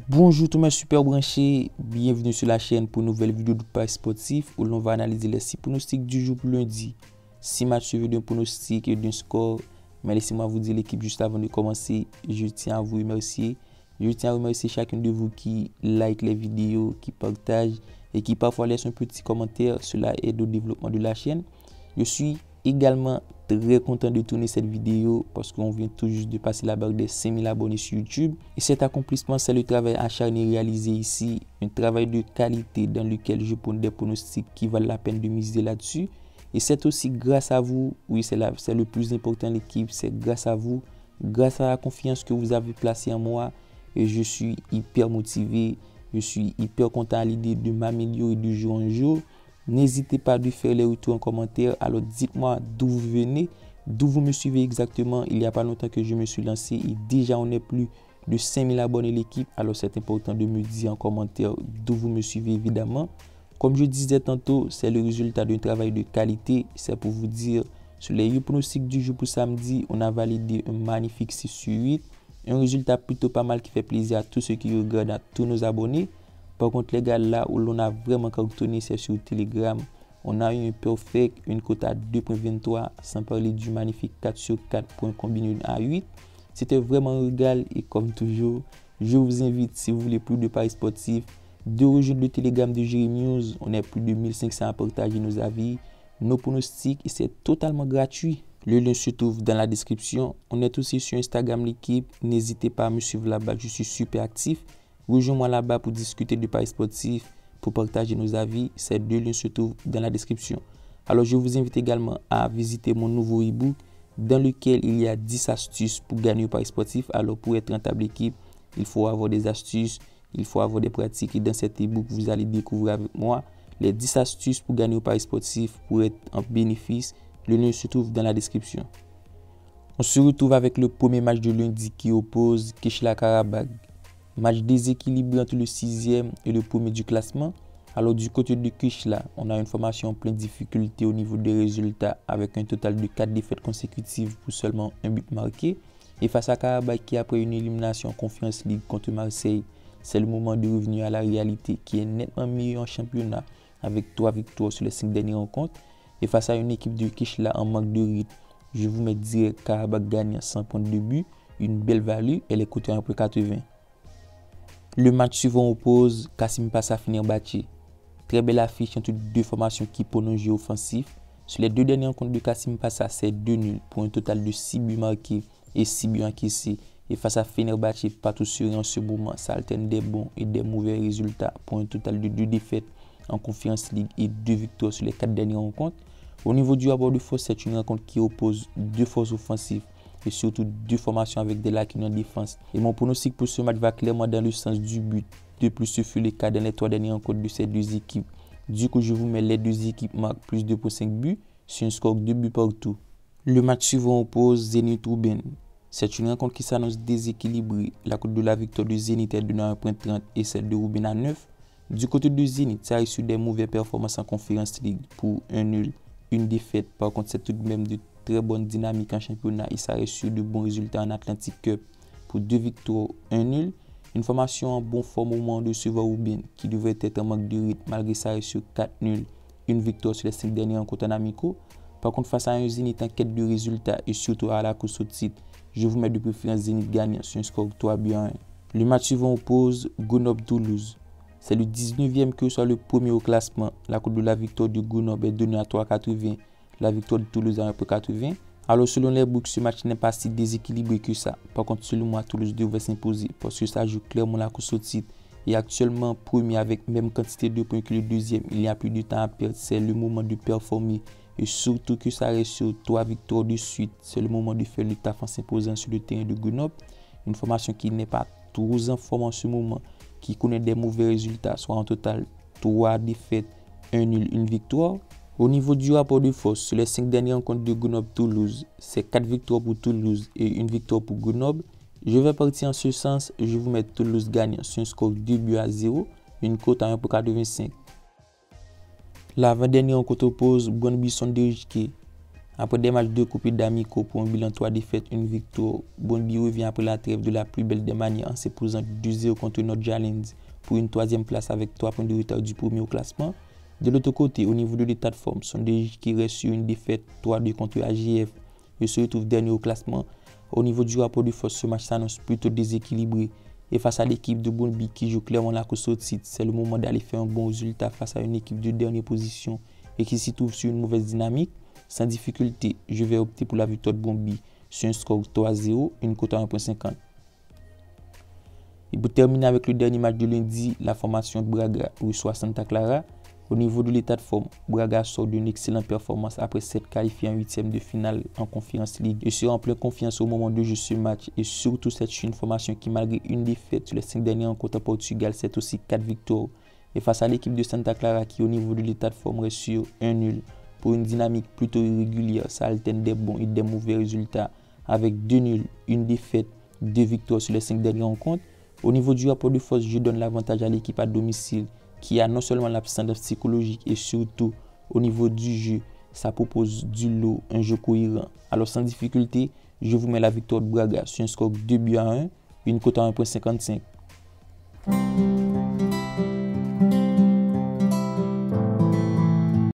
Bonjour tout mes super branchés, bienvenue sur la chaîne pour une nouvelle vidéo de Paris Sportif où l'on va analyser les 6 pronostics du jour pour lundi. 6 matchs suivis d'un pronostic et d'un score. Mais laissez-moi vous dire l'équipe juste avant de commencer. Je tiens à vous remercier. Je tiens à remercier chacun de vous qui like les vidéos, qui partage et qui parfois laisse un petit commentaire. Cela aide au développement de la chaîne. Je suis également très content de tourner cette vidéo parce qu'on vient tout juste de passer la barre des 5000 abonnés sur YouTube. Et cet accomplissement, c'est le travail acharné réalisé ici, un travail de qualité dans lequel je prends des pronostics qui valent la peine de miser là-dessus. Et c'est aussi grâce à vous, oui c'est le plus important l'équipe, c'est grâce à vous, grâce à la confiance que vous avez placée en moi. Et je suis hyper motivé, je suis hyper content à l'idée de m'améliorer de jour en jour. N'hésitez pas à faire les retours en commentaire. Alors dites-moi d'où vous venez, d'où vous me suivez exactement. Il n'y a pas longtemps que je me suis lancé et déjà on est plus de 5000 abonnés l'équipe. Alors c'est important de me dire en commentaire d'où vous me suivez évidemment. Comme je disais tantôt, c'est le résultat d'un travail de qualité. C'est pour vous dire, sur les pronostics du jour pour samedi, on a validé un magnifique 6 sur 8. Un résultat plutôt pas mal qui fait plaisir à tous ceux qui regardent, à tous nos abonnés. Par contre, les gars, là où l'on a vraiment cartonné, c'est sur Telegram. On a eu un perfect, une cote à 2.23, sans parler du magnifique 4 sur 4 pour un combiné à 8. C'était vraiment un régal et comme toujours, je vous invite, si vous voulez plus de paris sportifs, de rejoindre le Telegram de Jérémy News. On est plus de 1500 à partager nos avis, nos pronostics et c'est totalement gratuit. Le lien se trouve dans la description. On est aussi sur Instagram l'équipe. N'hésitez pas à me suivre là-bas, je suis super actif. Rejoins-moi là-bas pour discuter de paris sportifs, pour partager nos avis. Ces deux liens se trouvent dans la description. Alors, je vous invite également à visiter mon nouveau e-book dans lequel il y a 10 astuces pour gagner au paris sportif. Alors, pour être rentable équipe, il faut avoir des astuces, il faut avoir des pratiques. Et dans cet e-book, vous allez découvrir avec moi les 10 astuces pour gagner au paris sportif, pour être en bénéfice. Le lien se trouve dans la description. On se retrouve avec le premier match de lundi qui oppose Kishla Karabag. Match déséquilibré entre le 6e et le premier du classement. Alors du côté de Kishla, on a une formation en pleine difficulté au niveau des résultats avec un total de 4 défaites consécutives pour seulement un but marqué. Et face à Karabakh qui après une élimination en Conference League contre Marseille, c'est le moment de revenir à la réalité qui est nettement meilleur en championnat avec 3 victoires sur les 5 dernières rencontres. Et face à une équipe de Kishla en manque de rythme, je vous mets direct Karabakh gagne 100 points de but, une belle value, elle est cotée à 1,80. Le match suivant oppose Kassim Passa Fenerbahçe. Très belle affiche entre deux formations qui prônent un jeu offensif. Sur les deux dernières rencontres de Kassim Passa, c'est 2 nuls pour un total de 6 buts marqués et 6 buts encaissés. Et face à Fenerbahçe, pas tout serein en ce moment, ça alterne des bons et des mauvais résultats pour un total de 2 défaites en Conference League et 2 victoires sur les 4 dernières rencontres. Au niveau du rapport de force, c'est une rencontre qui oppose 2 forces offensives et surtout 2 formations avec des lacunes en défense. Et mon pronostic pour ce match va clairement dans le sens du but. De plus, ce fut le cas dans les 3 dernières rencontres de ces deux équipes. Du coup, je vous mets les deux équipes marquent plus de 2,5 buts sur un score de 2 buts partout. Le match suivant oppose Zenit Rouben. C'est une rencontre qui s'annonce déséquilibrée. La cote de la victoire de Zenit est donnée à 1,30 et celle de Rouben à 9. Du côté de Zenit, ça arrive sur des mauvaises performances en Conference League pour un nul, une défaite. Par contre, c'est tout de même de très bonne dynamique en championnat et ça reste sur de bons résultats en Atlantic Cup pour 2 victoires, 1 nul. Une formation en bonne forme au moment de recevoir Rouben qui devrait être en manque de rythme malgré ça reste sur 4 nuls, une victoire sur les 5 dernières rencontres en amicaux. Par contre, face à un Zenit en quête de résultats et surtout à la course au titre, je vous mets de préférence Zenit gagnant sur un score 3 buts à 1. Le match suivant oppose Grenoble Toulouse. C'est le 19e que soit le premier au classement. La cote de la victoire de Grenoble est donnée à 3,80. La victoire de Toulouse à 1,80. Alors selon les books, ce match n'est pas si déséquilibré que ça. Par contre, selon moi, Toulouse devrait s'imposer parce que ça joue clairement la course au titre. Et actuellement, premier avec même quantité de points que le deuxième, il n'y a plus de temps à perdre. C'est le moment de performer. Et surtout que ça reste sur 3 victoires de suite. C'est le moment de faire le taf en s'imposant sur le terrain de Grenoble. Une formation qui n'est pas trop en forme en ce moment, qui connaît des mauvais résultats, soit en total 3 défaites, 1 nul, 1 victoire. Au niveau du rapport de force, sur les 5 dernières rencontres de Grenoble-Toulouse, c'est 4 victoires pour Toulouse et 1 victoire pour Grenoble. Je vais partir en ce sens, je vous mets Toulouse gagnant sur un score 2 buts à 0, une cote à 1,85. L'avant-dernière rencontre oppose Brøndby Sonderjyske. Après des matchs de coupe d'amicaux pour un bilan 3 défaites, une victoire, Bonbi revient après la trêve de la plus belle des manières en s'imposant 2-0 contre North Island pour une 3e place avec 3 points de retard du premier au classement. De l'autre côté, au niveau de l'état de forme, Sondéji qui reste sur une défaite 3-2 contre AJF et se retrouve dernier au classement. Au niveau du rapport de force, ce match s'annonce plutôt déséquilibré. Et face à l'équipe de Bonbi qui joue clairement la course au titre, c'est le moment d'aller faire un bon résultat face à une équipe de dernière position et qui s'y trouve sur une mauvaise dynamique. Sans difficulté, je vais opter pour la victoire de Bonbi sur un score 3-0, une cote à 1.50. Et pour terminer avec le dernier match de lundi, la formation de Braga reçoit Santa Clara. Au niveau de l'état de forme, Braga sort d'une excellente performance après s'être qualifié en 8e de finale en Conference League et sera en pleine confiance au moment de jouer ce match. Et surtout, c'est une formation qui, malgré une défaite sur les 5 dernières rencontres en Portugal, c'est aussi 4 victoires. Et face à l'équipe de Santa Clara qui, au niveau de l'état de forme, reste sur un nul. Pour une dynamique plutôt irrégulière, ça alterne des bons et des mauvais résultats avec 2 nuls, une défaite, 2 victoires sur les 5 dernières rencontres. Au niveau du rapport de force, je donne l'avantage à l'équipe à domicile qui a non seulement l'absence psychologique et surtout au niveau du jeu, ça propose du lot, un jeu cohérent. Alors sans difficulté, je vous mets la victoire de Braga sur un score 2-1, une cote à 1.55.